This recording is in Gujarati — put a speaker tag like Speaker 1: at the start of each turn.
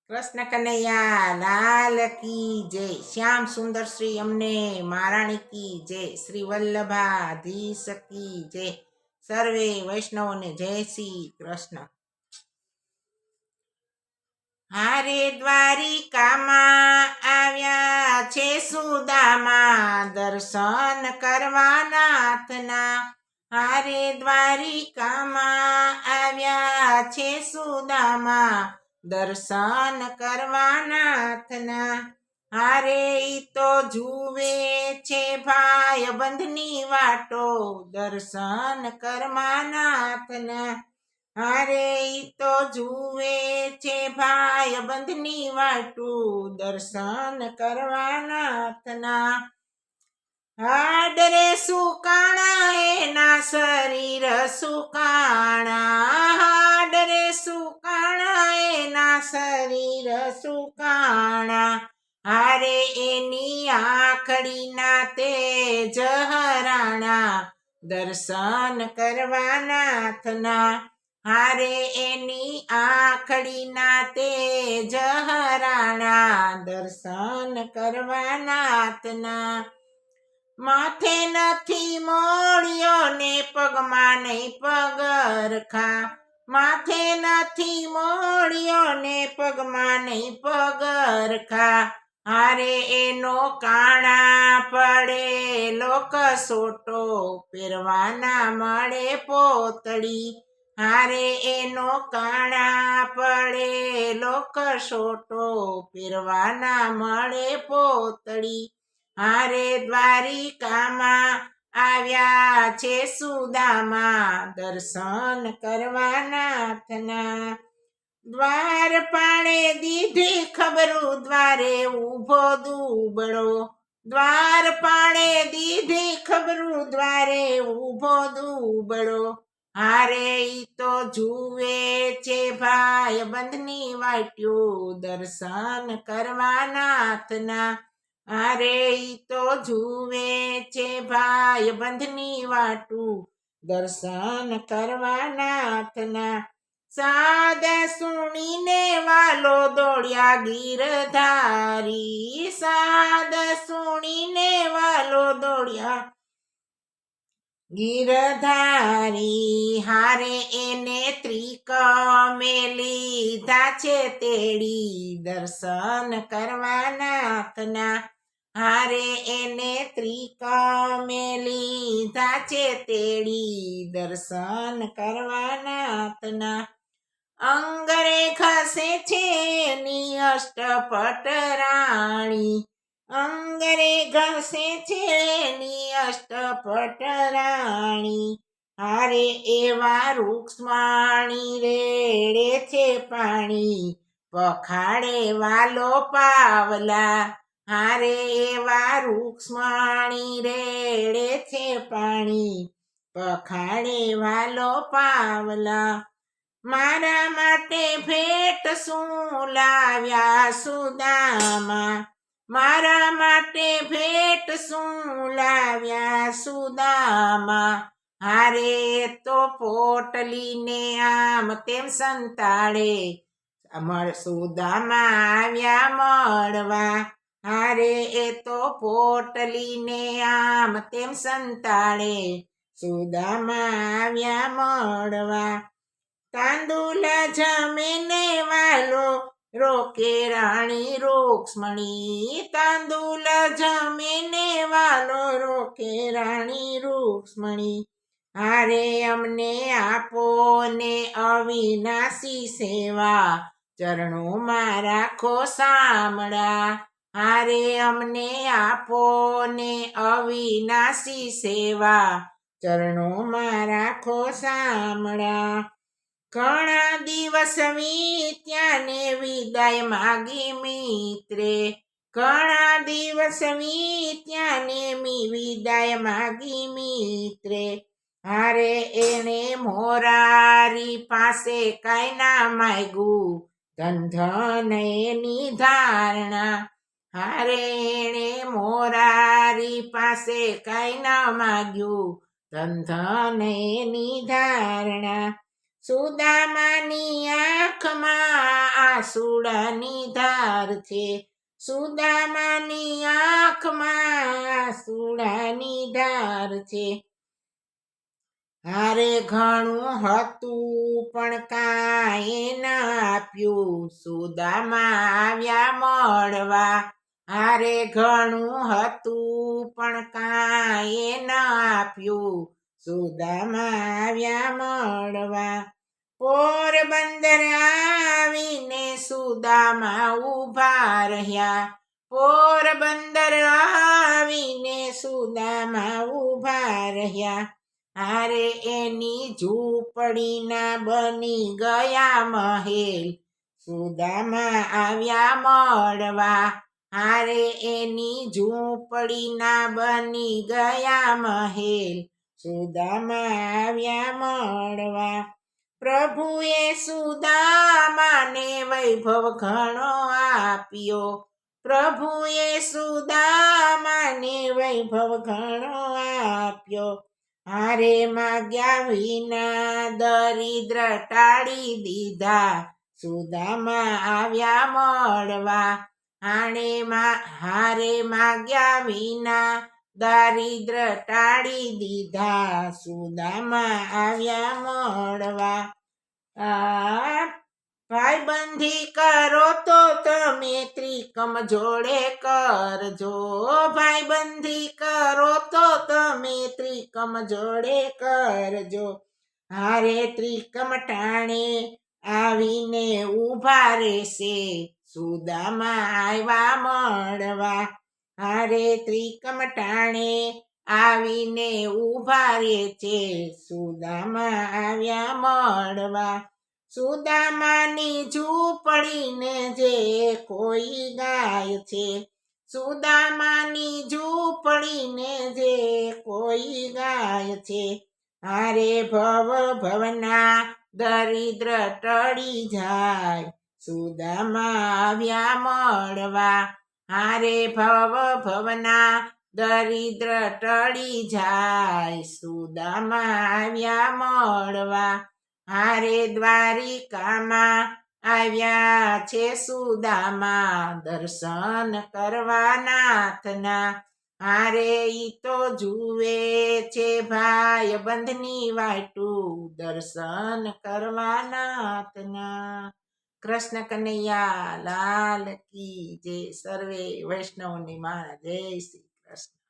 Speaker 1: કૃષ્ણ કનૈયા લાલ કી જય. શ્યામ સુંદર શ્રી અમને મહારાણી કી જય. શ્રી વલ્લભાધીશ કી જય. સર્વે વૈષ્ણવોને જય શ્રી કૃષ્ણ. હારે દ્વારિકામાં આવ્યા છે સુદામા, દર્શન કરવા નાથના. હારે દ્વારિકામાં આવ્યા છે સુદામા, દર્શન કરવા નાથના. હારે ઈ તો જુએ છે ભાઈ બંધની વાટો, દર્શન કરવા નાથના. હારે ઈ તો જુએ છે ભાઈ બંધની વાટું, દર્શન કરવા નાથના. હાડરે સુકાણા એના શરીર સુકાણા, હાડરે સુકાણા એના શરીર સુકાણા. હારે એની આંખડીના તેજ હરાણા, દર્શન કરવા નાથના. હારે એની આંખડીના તેજ હરાણા, દર્શન કરવા નાથના. માથે નથી મોળિયો ને પગમાં નહીં પગરખા, માથે નથી મોળિયો ને પગમાં નહીં પગરખા. હારે એનો કાણા પડેલો કસોટો, પહેરવાના મળે પોતળી. હારે એનો કાણા પડેલો કસોટો, પહેરવાના મળે પોતળી. હારે દ્વારિકામાં આવ્યા છે સુદામા, દર્શન કરવા નાથના. દ્વાર પાણે દીધી ખબરું, દ્વારે ઊભો દુબળો, દ્વાર પાણે દીધી ખબરું, દ્વારે ઊભો દુબળો. હારે ઈ તો જુએ છે ભાઈ બંધની વાટ્યું, દર્શન કરવા નાથના. હારે ઈ તો જુએ છે ભાઈ બંધની વાટું, દર્શન કરવા નાથના. સાદ સુણીને વાલો દોડ્યા ગીરધારી, સાદ સુણીને વાલો દોડ્યા ગીરધારી. હારે એને ત્રિકમે લીધા છે તેડી, દર્શન કરવા નાથના. હારે એને ત્રિકમે લીધા છે તેડી, દર્શન કરવા નાથના. અંગરે ખસે છે એની અષ્ટપટ રાણી, અંગરે ઘસે છે એની અષ્ટપટ રાણી. હારે એવા રૂક્ષ્મણી રેડે છે પાણી, પખાડે વાલો પાવલા. હારે એવા રૂક્ષ્મણી રેડે છે પાણી, પખાડે વાલો પાવલા. મારા માટે ભેટ શું લાવ્યા સુદામા, મારા માટે ભેટ શું લાવ્યા સુદામા. હારે તો પોટલીને આમ તેમ સંતાડે, સુદામા આવ્યા મળવા. હારે એ તો પોટલીને આમ તેમ સંતાડે, સુદામા આવ્યા મળવા. તાંદુલ જમીને વાલો રોકે રાણી રૂક્ષ્મણી, તાંદુલ જમીને વાલો રોકે રાણી રૂક્ષ્મણી. હારે અમને આપો ને અવિનાશી સેવા, ચરણોમાં રાખો સામળા. હારે અમને આપો ને અવિનાશી સેવા, ચરણોમાં રાખો સામળા. ઘણા દિવસ વીત્યા ને વિદાય માગી મિત્રે, ઘણા દિવસ વીત્યા ને વિદાય માગી મિત્રે. હારે એને મોરારી પાસે કાંઈ ના માગ્યું, ધન ધન એની ધારણા. હારે એને મોરારી પાસે કાંઈ ના માગ્યું, ધન ધન એની ધારણા. સુદામાની આંખમાં આસુડાની ધાર છે. સુદામાની આંખમાં આસુડાની ધાર છે. હારે ઘણું હતું પણ કાંઈ ન આપ્યું, સુદામા આવ્યા મળવા. હારે ઘણું હતું પણ કાંઈ ન આપ્યું, સુદામા આવ્યા મળવા. પોરબંદર આવીને સુદામા ઊભા રહ્યા. પોરબંદર આવીને સુદામા ઊભા રહ્યા. હારે એની ઝૂંપડીના બની ગયા મહેલ, સુદામા આવ્યા મળવા. હારે એની ઝૂંપડીના બની ગયા મહેલ, સુદામા આવ્યા મળવા. પ્રભુએ સુદામાને વૈભવ ઘણો આપ્યો. પ્રભુએ સુદામાને વૈભવ ઘણો આપ્યો. હારે માગ્યા વિના દરિદ્ર ટાળી દીધા, સુદામા આવ્યા મળવા. હારે માગ્યા વિના દારિદ્ર ટાળી દીધા, સુદામા આવ્યા મળવા. ભાઈબંધી કરો તો તમે ત્રિકમ જોડે કરજો. ભાઈબંધી કરો તો તમે ત્રિકમ જોડે કરજો. હારે ત્રિકમ ટાણે આવીને ઊભા રહેશે, સુદામા આવ્યા મળવા. હારે ત્રિકમ ટાણે આવીને ઊભા રહે છે, સુદામા આવ્યા મળવા. સુદામાની ઝૂંપડીને જે કોઈ ગાય છે. સુદામાની ઝૂંપડીને જે કોઈ ગાય છે. હારે ભવના દરિદ્ર ટળી જાય, સુદામા આવ્યા મળવા. હારે ભવના દરિદ્ર ટળી જાય, સુદામા આવ્યા મળવા. હારે દ્વારિકામાં આવ્યા છે સુદામા, દર્શન કરવા નાથના. હારે ઈ તો જુએ છે ભાઈ બંધની વાટું, દર્શન કરવા નાથના. કૃષ્ણ કનૈયા લાલ કી જય. સર્વે વૈષ્ણવની મારા જય શ્રી કૃષ્ણ.